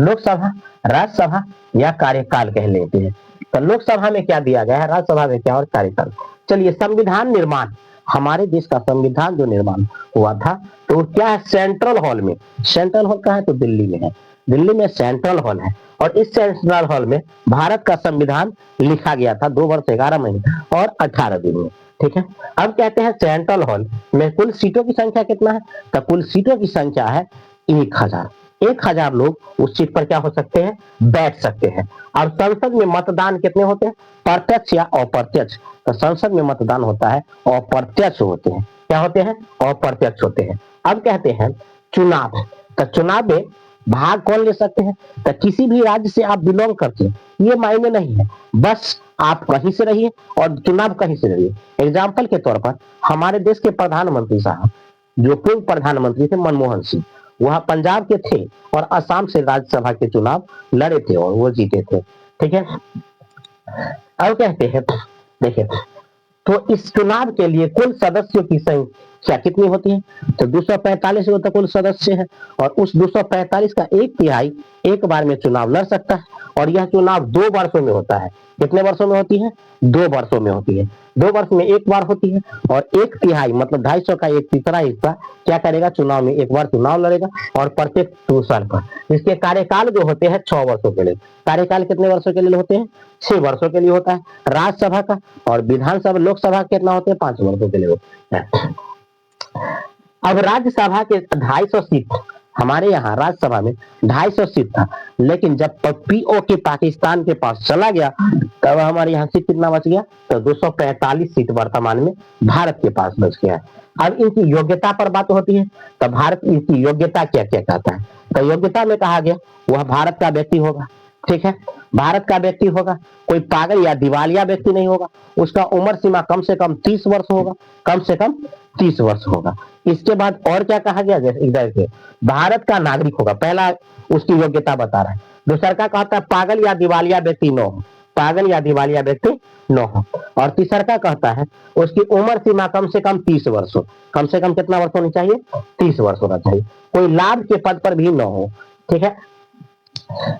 लोकसभा, राज्यसभा या कार्यकाल कह लेते हैं। तो लोकसभा में क्या दिया गया है, राज्यसभा में क्या और कार्यकाल। चलिए संविधान निर्माण, हमारे देश का संविधान जो निर्माण हुआ था तो क्या है? सेंट्रल हॉल में। सेंट्रल हॉल कहाँ है? तो दिल्ली में है। दिल्ली में सेंट्रल हॉल है और इस सेंट्रल हॉल में भारत का संविधान लिखा गया था 2 वर्ष 11 महीने और 18 दिन में। ठीक है, अब कहते हैं सेंट्रल हॉल में कुल सीटों की संख्या कितना है? तो कुल सीटों की संख्या है 1000। 1000 लोग उस सीट पर क्या हो सकते हैं? बैठ सकते हैं। और संसद में मतदान कितने होते हैं? प्रत्यक्ष या अप्रत्यक्ष? तो संसद में मतदान होता है अप्रत्यक्ष होते हैं। क्या होते हैं? अप्रत्यक्ष होते हैं। अब कहते हैं चुनाव, तो चुनाव में भाग कौन ले सकते हैं? तो किसी भी राज्य से आप बिलोंग करते हैं ये मायने नहीं है, बस आप कहीं से रहिए और चुनाव कहीं से रहिए। एग्जाम्पल के तौर पर हमारे देश के प्रधानमंत्री साहब, जो पूर्व प्रधानमंत्री थे मनमोहन सिंह, वह पंजाब के थे और असम से राज्यसभा के चुनाव लड़े थे और वो जीते थे। ठीक है, अब कहते हैं देखिए, तो इस चुनाव के लिए कुल सदस्यों की संख्या कितनी होती है? तो 245 तो कुल सदस्य है और उस 245 का 1/3 एक बार में चुनाव लड़ सकता है और यह चुनाव 2 वर्षों में होता है। कितने वर्षों में होती है? 2 वर्षों में होती है। 2 वर्ष में एक बार होती है और 1/3 मतलब 250 का 1/3 हिस्सा क्या करेगा? चुनाव में एक बार चुनाव लड़ेगा और प्रत्येक 2 साल पर। इसके कार्यकाल जो होते हैं 6 वर्षों के लिए। कार्यकाल कितने वर्षों के लिए होते हैं? 6 वर्षों के लिए होता है राज्यसभा का, और विधानसभा लोकसभा कितना होते हैं? 5 वर्षों के लिए होता है। अब राज्यसभा के 250 सीट, हमारे यहाँ राज्यसभा में 250 सीट था, लेकिन जब पीओके पाकिस्तान के पास चला गया तब हमारे यहाँ सीट कितना बच गया? तो 245 सीट वर्तमान में भारत के पास बच गया। अब इनकी योग्यता पर बात होती है, तो भारत इनकी योग्यता क्या क्या कहता है? तो योग्यता में कहा गया वह भारत का व्यक्ति होगा। ठीक है, भारत का व्यक्ति होगा, कोई पागल या दिवालिया व्यक्ति नहीं होगा, उसका उम्र सीमा कम से कम 30 वर्ष होगा, कम से कम 30 वर्ष होगा। इसके बाद और क्या कहा गया? जैसे इधर से भारत का नागरिक होगा, पहला उसकी योग्यता बता रहा है। दूसरा का कहता है पागल या दिवालिया व्यक्ति न हो, पागल या दिवालिया व्यक्ति न हो। और तीसरा का कहता है उसकी उम्र सीमा कम से कम 30 वर्ष हो। कम से कम कितना वर्ष होनी चाहिए? 30 वर्ष होना चाहिए। कोई लाभ के पद पर भी न हो। ठीक है,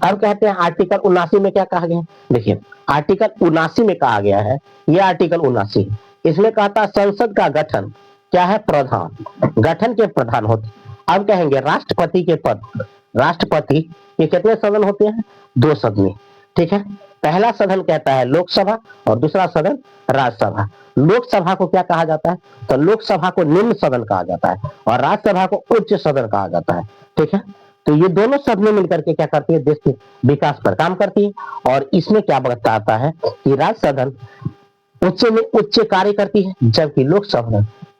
अब कहते हैं आर्टिकल 79 में क्या कहा गया? देखिए आर्टिकल 79 में कहा गया है, ये आर्टिकल 79 इसमें कहता है संसद का गठन क्या है? प्रधान, गठन के प्रधान होते। अब कहेंगे राष्ट्रपति के पद, राष्ट्रपति के कितने सदन होते हैं? 2 सदन। ठीक है, पहला सदन कहता है लोकसभा और दूसरा सदन राज्यसभा। लोकसभा को क्या कहा जाता है? तो लोकसभा को निम्न सदन कहा जाता है और राज्यसभा को उच्च सदन कहा जाता है। ठीक है, तो ये दोनों सदनें मिलकर के क्या करती है? देश के विकास पर काम करती है। और इसमें क्या बताता है कि राज्य सदन उच्च में उच्च कार्य करती है, जबकि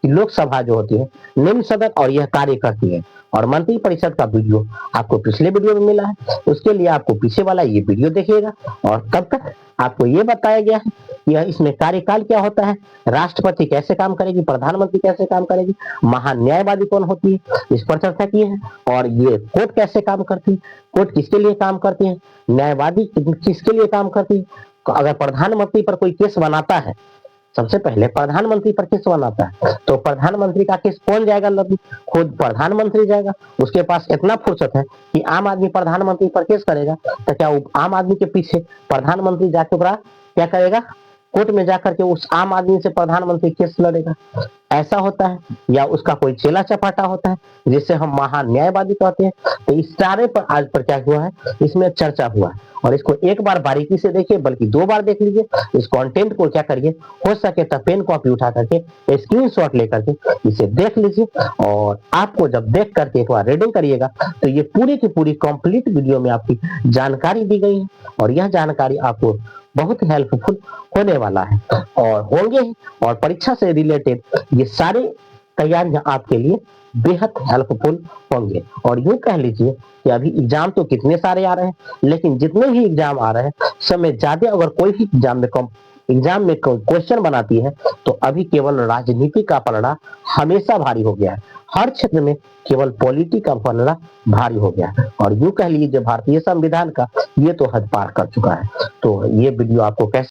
लोकसभा जो होती है निम्न सदन और यह कार्य करती है। और मंत्री परिषद का वीडियो आपको पिछले वीडियो में मिला है, उसके लिए आपको पीछे वाला ये वीडियो देखिएगा। और तब तक आपको ये बताया गया है यह इसमें कार्यकाल क्या होता है, राष्ट्रपति कैसे काम करेगी, प्रधानमंत्री कैसे काम करेगी, महान्यायवादी कौन होती है, इस पर चर्चा की है। और ये कोर्ट कैसे काम करती है, कोर्ट किसके लिए काम करती है, न्यायवादी किसके लिए काम करती है। अगर प्रधानमंत्री पर कोई केस बनाता है, सबसे पहले प्रधानमंत्री पर केस बनाता है, तो प्रधानमंत्री का केस कौन जाएगा लड़ने, खुद प्रधानमंत्री जाएगा। उसके पास इतना फुर्सत है कि आम आदमी प्रधानमंत्री पर केस करेगा, तो क्या वो आम आदमी के पीछे प्रधानमंत्री जाके क्या करेगा, कोर्ट में जाकर के उस आम आदमी से प्रधानमंत्री केस लड़ेगा, ऐसा होता है। या उसका कोई चेला चपाटा होता है जिसे हम महान्यायवादी कहते हैं। तो इस सारे पर आज पर क्या हुआ है, इसमें चर्चा हुआ है। और इसको एक बार बारीकी से देखिए, बल्कि 2 बार देख लीजिए। इस कंटेंट को क्या करिए, हो सके तो पेन कॉपी उठा करके स्क्रीनशॉट लेकर के इसे देख लीजिए। और आपको जब देख करके एक बार रीडिंग करिएगा, तो ये पूरी की पूरी कंप्लीट वीडियो में आपकी जानकारी दी गई है। और यह जानकारी आपको बहुत हेल्पफुल होने वाला है और होंगे ही। और परीक्षा से रिलेटेड ये सारे तैयारियां आपके लिए बेहद हेल्पफुल होंगे। और यूं कह लीजिए कि अभी एग्जाम तो कितने सारे आ रहे हैं, लेकिन जितने भी एग्जाम आ रहे हैं, समय ज्यादा अगर कोई भी एग्जाम में क्वेश्चन बनाती है, तो अभी केवल राजनीति का पलड़ा हमेशा भारी हो गया है। हर क्षेत्र में केवल पॉलिटिक्स का पलड़ा भारी हो गया है। और यूं कह लीजिए भारतीय संविधान का ये तो हद पार कर चुका है। तो ये वीडियो आपको कैसे